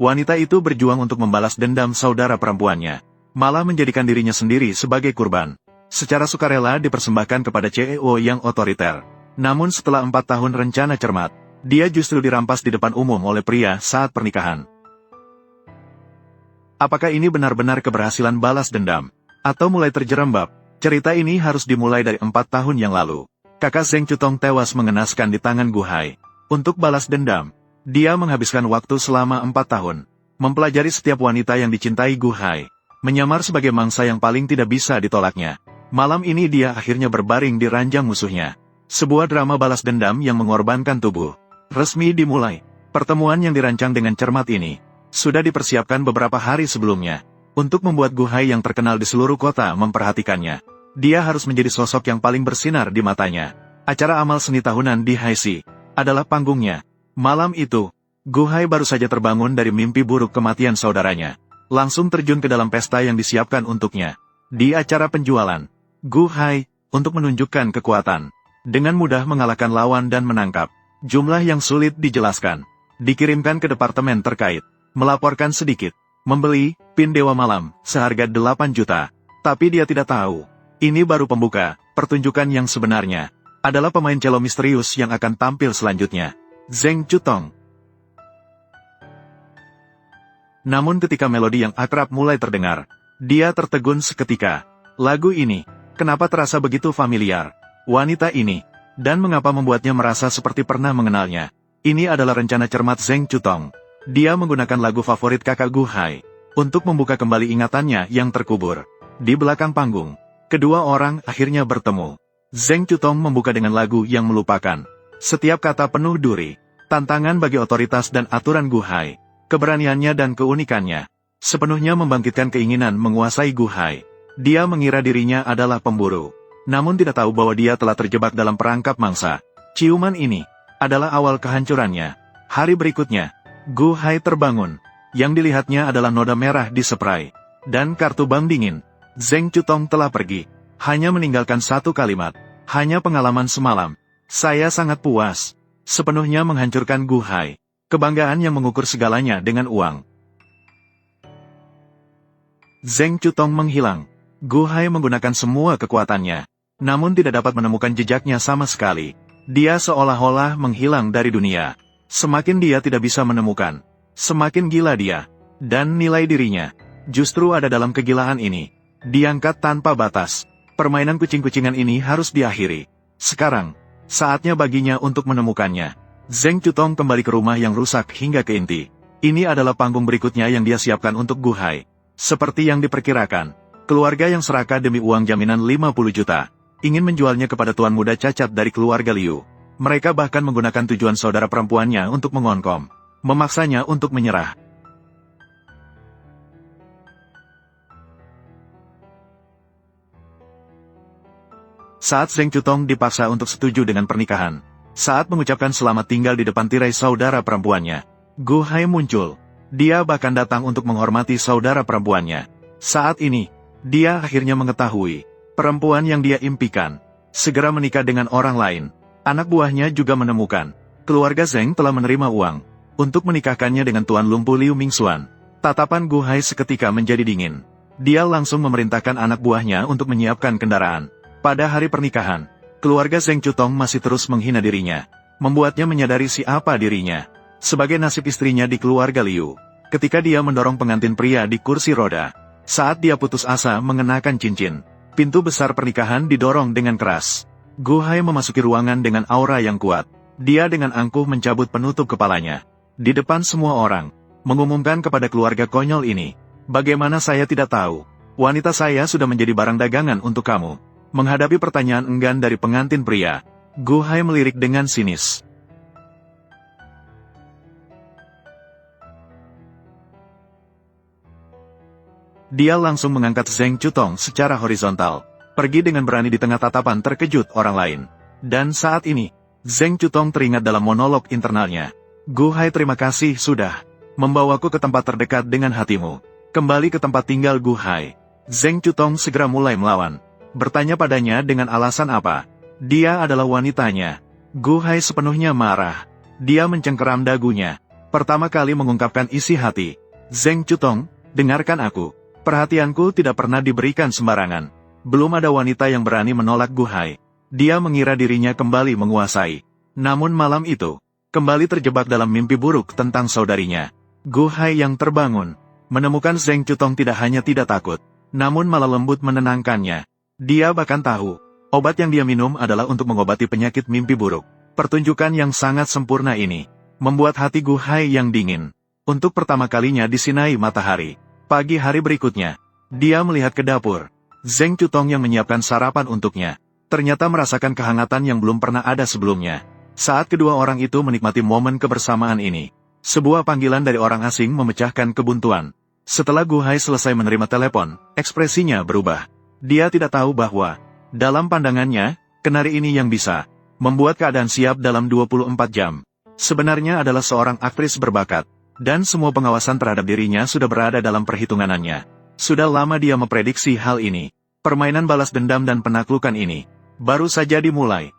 Wanita itu berjuang untuk membalas dendam saudara perempuannya, malah menjadikan dirinya sendiri sebagai kurban. Secara sukarela dipersembahkan kepada CEO yang otoriter. Namun setelah 4 tahun rencana cermat, dia justru dirampas di depan umum oleh pria saat pernikahan. Apakah ini benar-benar keberhasilan balas dendam? Atau mulai terjerembab? Cerita ini harus dimulai dari 4 tahun yang lalu. Kakak Zheng Chutong tewas mengenaskan di tangan Gu Hai. Untuk balas dendam, dia menghabiskan waktu selama 4 tahun, mempelajari setiap wanita yang dicintai Gu Hai, menyamar sebagai mangsa yang paling tidak bisa ditolaknya. Malam ini dia akhirnya berbaring di ranjang musuhnya. Sebuah drama balas dendam yang mengorbankan tubuh. Resmi dimulai. Pertemuan yang dirancang dengan cermat ini sudah dipersiapkan beberapa hari sebelumnya, untuk membuat Gu Hai yang terkenal di seluruh kota memperhatikannya. Dia harus menjadi sosok yang paling bersinar di matanya. Acara amal seni tahunan di Haixi adalah panggungnya. Malam itu, Gu Hai baru saja terbangun dari mimpi buruk kematian saudaranya. Langsung terjun ke dalam pesta yang disiapkan untuknya. Di acara penjualan, Gu Hai, untuk menunjukkan kekuatan, dengan mudah mengalahkan lawan dan menangkap. Jumlah yang sulit dijelaskan. Dikirimkan ke departemen terkait. Melaporkan sedikit. Membeli pin Dewa Malam seharga 8 juta. Tapi dia tidak tahu. Ini baru pembuka. Pertunjukan yang sebenarnya adalah pemain cello misterius yang akan tampil selanjutnya. Zheng Chutong. Namun ketika melodi yang akrab mulai terdengar, dia tertegun seketika. Lagu ini, kenapa terasa begitu familiar? Wanita ini, dan mengapa membuatnya merasa seperti pernah mengenalnya? Ini adalah rencana cermat Zheng Chutong. Dia menggunakan lagu favorit kakak Gu Hai, untuk membuka kembali ingatannya yang terkubur. Di belakang panggung, kedua orang akhirnya bertemu. Zheng Chutong membuka dengan lagu yang melupakan setiap kata penuh duri, tantangan bagi otoritas dan aturan Gu Hai. Keberaniannya dan keunikannya sepenuhnya membangkitkan keinginan menguasai Gu Hai. Dia mengira dirinya adalah pemburu, namun tidak tahu bahwa dia telah terjebak dalam perangkap mangsa. Ciuman ini adalah awal kehancurannya. Hari berikutnya, Gu Hai terbangun. Yang dilihatnya adalah noda merah di spray dan kartu bank dingin. Zheng Chutong telah pergi, hanya meninggalkan satu kalimat. Hanya pengalaman semalam. Saya sangat puas. Sepenuhnya menghancurkan Gu Hai. Kebanggaan yang mengukur segalanya dengan uang. Zheng Chutong menghilang. Gu Hai menggunakan semua kekuatannya, namun tidak dapat menemukan jejaknya sama sekali. Dia seolah-olah menghilang dari dunia. Semakin dia tidak bisa menemukan, semakin gila dia. Dan nilai dirinya justru ada dalam kegilaan ini. Diangkat tanpa batas. Permainan kucing-kucingan ini harus diakhiri. Sekarang, saatnya baginya untuk menemukannya. Zheng Chutong kembali ke rumah yang rusak hingga ke inti. Ini adalah panggung berikutnya yang dia siapkan untuk Gu Hai. Seperti yang diperkirakan, keluarga yang serakah demi uang jaminan 50 juta, ingin menjualnya kepada tuan muda cacat dari keluarga Liu. Mereka bahkan menggunakan tujuan saudara perempuannya untuk mengonkom, memaksanya untuk menyerah. Saat Zheng Chutong dipaksa untuk setuju dengan pernikahan, saat mengucapkan selamat tinggal di depan tirai saudara perempuannya, Gu Hai muncul. Dia bahkan datang untuk menghormati saudara perempuannya. Saat ini, dia akhirnya mengetahui, perempuan yang dia impikan segera menikah dengan orang lain. Anak buahnya juga menemukan, keluarga Zheng telah menerima uang untuk menikahkannya dengan Tuan Lumpu Liu Mingxuan. Tatapan Gu Hai seketika menjadi dingin. Dia langsung memerintahkan anak buahnya untuk menyiapkan kendaraan. Pada hari pernikahan, keluarga Zheng Chutong masih terus menghina dirinya, membuatnya menyadari siapa dirinya sebagai nasib istrinya di keluarga Liu. Ketika dia mendorong pengantin pria di kursi roda, saat dia putus asa mengenakan cincin, pintu besar pernikahan didorong dengan keras. Gu Hai memasuki ruangan dengan aura yang kuat. Dia dengan angkuh mencabut penutup kepalanya. Di depan semua orang, mengumumkan kepada keluarga konyol ini, bagaimana saya tidak tahu, wanita saya sudah menjadi barang dagangan untuk kamu. Menghadapi pertanyaan enggan dari pengantin pria, Gu Hai melirik dengan sinis. Dia langsung mengangkat Zheng Chutong secara horizontal, pergi dengan berani di tengah tatapan terkejut orang lain. Dan saat ini, Zheng Chutong teringat dalam monolog internalnya. Gu Hai, terima kasih sudah membawaku ke tempat terdekat dengan hatimu. Kembali ke tempat tinggal Gu Hai. Zheng Chutong segera mulai melawan. Bertanya padanya dengan alasan apa. Dia adalah wanitanya. Gu Hai sepenuhnya marah. Dia mencengkeram dagunya. pertama kali mengungkapkan isi hati. Zheng Cutong, dengarkan aku. Perhatianku tidak pernah diberikan sembarangan. Belum ada wanita yang berani menolak Gu Hai. Dia mengira dirinya kembali menguasai. Namun malam itu, kembali terjebak dalam mimpi buruk tentang saudarinya. Gu Hai yang terbangun, menemukan Zheng Cutong tidak hanya tidak takut, namun malah lembut menenangkannya. Dia bahkan tahu, obat yang dia minum adalah untuk mengobati penyakit mimpi buruk. Pertunjukan yang sangat sempurna ini, membuat hati Gu Hai yang dingin. Untuk pertama kalinya disinai matahari. Pagi hari berikutnya, dia melihat ke dapur. Zheng Cutong yang menyiapkan sarapan untuknya, ternyata merasakan kehangatan yang belum pernah ada sebelumnya. Saat kedua orang itu menikmati momen kebersamaan ini, sebuah panggilan dari orang asing memecahkan kebuntuan. Setelah Gu Hai selesai menerima telepon, ekspresinya berubah. Dia tidak tahu bahwa, dalam pandangannya, kenari ini yang bisa membuat keadaan siap dalam 24 jam. Sebenarnya adalah seorang aktris berbakat. Dan semua pengawasan terhadap dirinya sudah berada dalam perhitunganannya. Sudah lama dia memprediksi hal ini. Permainan balas dendam dan penaklukan ini baru saja dimulai.